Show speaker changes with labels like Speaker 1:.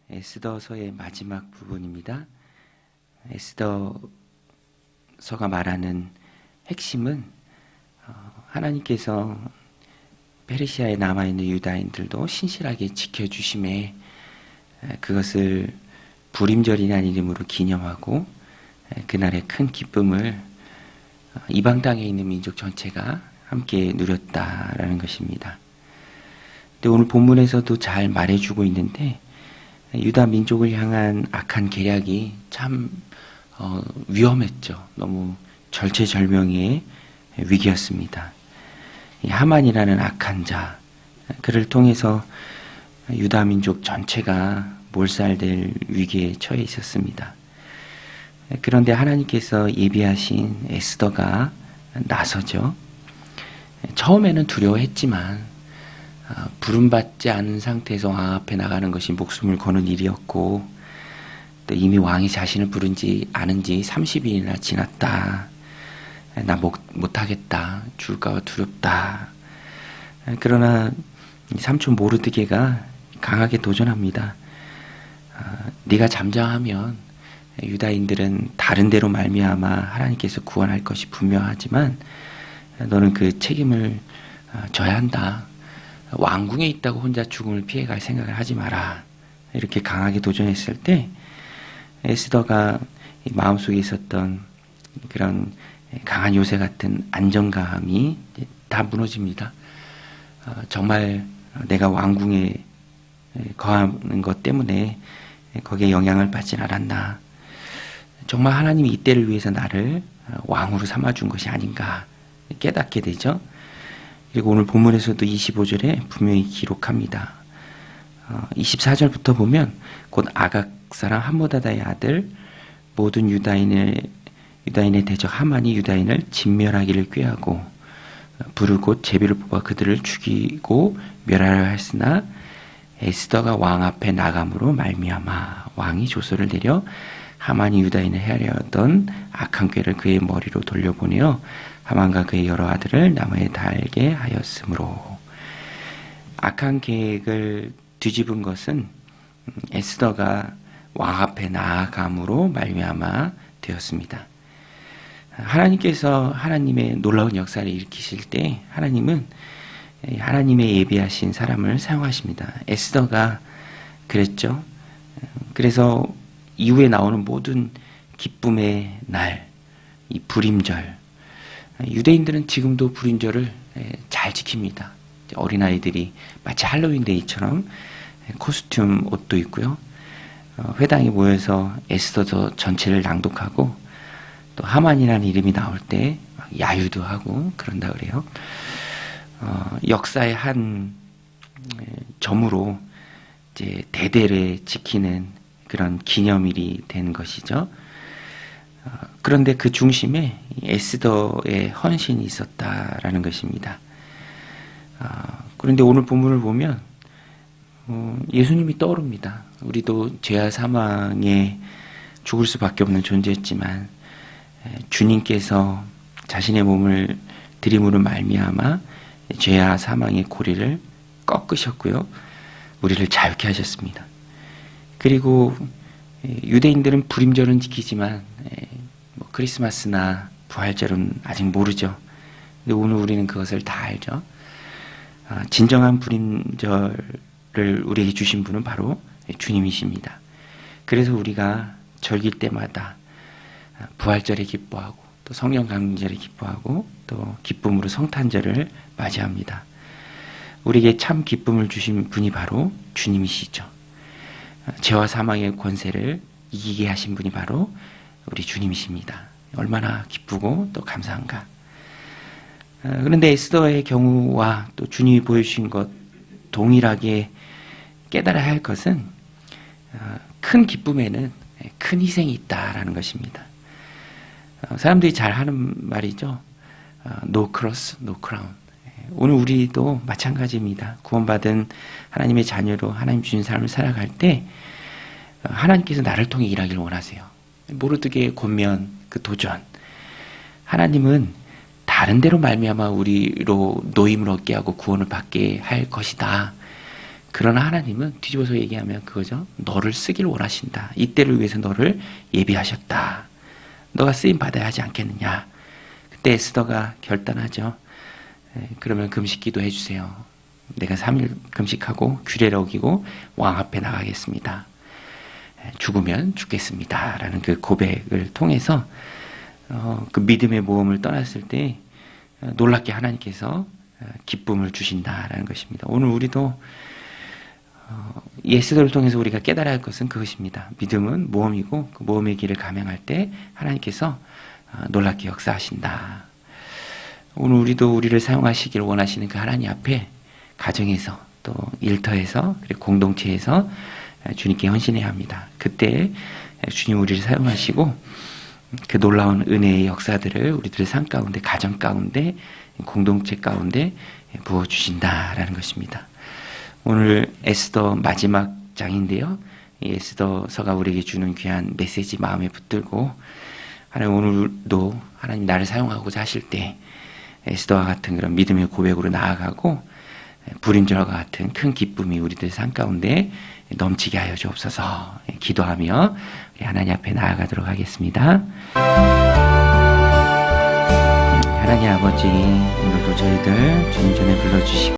Speaker 1: 에스더서의 마지막 부분입니다. 에스더서가 말하는 핵심은 하나님께서 페르시아에 남아있는 유다인들도 신실하게 지켜주심에 그것을 불임절이라는 이름으로 기념하고 그날의 큰 기쁨을 이방 땅에 있는 민족 전체가 함께 누렸다라는 것입니다. 근데 오늘 본문에서도 잘 말해주고 있는데 유다 민족을 향한 악한 계략이 참 위험했죠. 너무 절체절명의 위기였습니다. 이 하만이라는 악한 자, 그를 통해서 유다 민족 전체가 몰살될 위기에 처해 있었습니다. 그런데 하나님께서 예비하신 에스더가 나서죠. 처음에는 두려워했지만 부름받지 않은 상태에서 왕 앞에 나가는 것이 목숨을 거는 일이었고, 또 이미 왕이 자신을 부른지 아는 지 30일이나 지났다. 나 못하겠다. 죽을까봐 두렵다. 그러나 삼촌 모르드게가 강하게 도전합니다. 네가 잠잠하면 유다인들은 다른 데로 말미암아 하나님께서 구원할 것이 분명하지만 너는 그 책임을 져야 한다. 왕궁에 있다고 혼자 죽음을 피해갈 생각을 하지 마라. 이렇게 강하게 도전했을 때 에스더가 마음속에 있었던 그런 강한 요새 같은 안정감이 다 무너집니다. 정말 내가 왕궁에 거하는 것 때문에 거기에 영향을 받진 않았나. 정말 하나님이 이때를 위해서 나를 왕으로 삼아준 것이 아닌가 깨닫게 되죠. 그리고 오늘 본문에서도 25절에 분명히 기록합니다. 24절부터 보면 곧 아각 사람 함모다다의 아들 모든 유다인의 대적 하만이 유다인을 진멸하기를 꾀하고 불을 곧 제비를 뽑아 그들을 죽이고 멸하려 했으나 에스더가 왕 앞에 나감으로 말미암아 왕이 조서를 내려 하만이 유다인을 해하려 하던 악한 꾀를 그의 머리로 돌려보내어 하만과 그의 여러 아들을 나무에 달게 하였으므로. 악한 계획을 뒤집은 것은 에스더가 왕 앞에 나아감으로 말미암아 되었습니다. 하나님께서 하나님의 놀라운 역사를 일으키실 때 하나님은 하나님의 예비하신 사람을 사용하십니다. 에스더가 그랬죠. 그래서 이후에 나오는 모든 기쁨의 날, 이 불임절, 유대인들은 지금도 불임절을 잘 지킵니다. 어린아이들이 마치 할로윈데이처럼 코스튬 옷도 입고요. 회당에 모여서 에스더 전체를 낭독하고 또 하만이라는 이름이 나올 때 야유도 하고 그런다 그래요. 역사의 한 점으로 이제 대대를 지키는 그런 기념일이 된 것이죠. 그런데 그 중심에 에스더의 헌신이 있었다라는 것입니다. 그런데 오늘 본문을 보면 예수님이 떠오릅니다. 우리도 죄와 사망에 죽을 수밖에 없는 존재였지만 주님께서 자신의 몸을 드림으로 말미암아 죄와 사망의 고리를 꺾으셨고요. 우리를 자유케 하셨습니다. 그리고 유대인들은 불임절은 지키지만 크리스마스나 부활절은 아직 모르죠. 근데 오늘 우리는 그것을 다 알죠. 진정한 불임절을 우리에게 주신 분은 바로 주님이십니다. 그래서 우리가 절길 때마다 부활절에 기뻐하고 또 성령 강림절에 기뻐하고 또 기쁨으로 성탄절을 맞이합니다. 우리에게 참 기쁨을 주신 분이 바로 주님이시죠. 죄와 사망의 권세를 이기게 하신 분이 바로 우리 주님이십니다. 얼마나 기쁘고 또 감사한가. 그런데 에스더의 경우와 또 주님이 보여주신 것 동일하게 깨달아야 할 것은 큰 기쁨에는 큰 희생이 있다라는 것입니다. 사람들이 잘 하는 말이죠. No cross, no crown. 오늘 우리도 마찬가지입니다. 구원받은 하나님의 자녀로 하나님 주신 삶을 살아갈 때 하나님께서 나를 통해 일하기를 원하세요. 모르드게의 권면, 그 도전. 하나님은 다른 데로 말미암아 우리로 노임을 얻게 하고 구원을 받게 할 것이다. 그러나 하나님은 뒤집어서 얘기하면 그거죠. 너를 쓰길 원하신다. 이때를 위해서 너를 예비하셨다. 너가 쓰임 받아야 하지 않겠느냐. 그때 에스더가 결단하죠. 그러면 금식 기도해 주세요. 내가 3일 금식하고 규례를 어기고 왕 앞에 나가겠습니다. 죽으면 죽겠습니다. 라는 그 고백을 통해서 그 믿음의 모험을 떠났을 때 놀랍게 하나님께서 기쁨을 주신다라는 것입니다. 오늘 우리도 에스더를 통해서 우리가 깨달아야 할 것은 그것입니다. 믿음은 모험이고 그 모험의 길을 감행할 때 하나님께서 놀랍게 역사하신다. 오늘 우리도 우리를 사용하시길 원하시는 그 하나님 앞에 가정에서 또 일터에서 그리고 공동체에서 주님께 헌신해야 합니다. 그때 주님 우리를 사용하시고 그 놀라운 은혜의 역사들을 우리들의 삶 가운데, 가정 가운데, 공동체 가운데 부어주신다라는 것입니다. 오늘 에스더 마지막 장인데요. 이 에스더서가 우리에게 주는 귀한 메시지 마음에 붙들고 하나님 오늘도 하나님 나를 사용하고자 하실 때 에스더와 같은 그런 믿음의 고백으로 나아가고 불임절과 같은 큰 기쁨이 우리들 삶 가운데 넘치게 하여 주옵소서. 기도하며 우리 하나님 앞에 나아가도록 하겠습니다. 하나님 아버지, 오늘도 저희들 주님 전에 불러주시고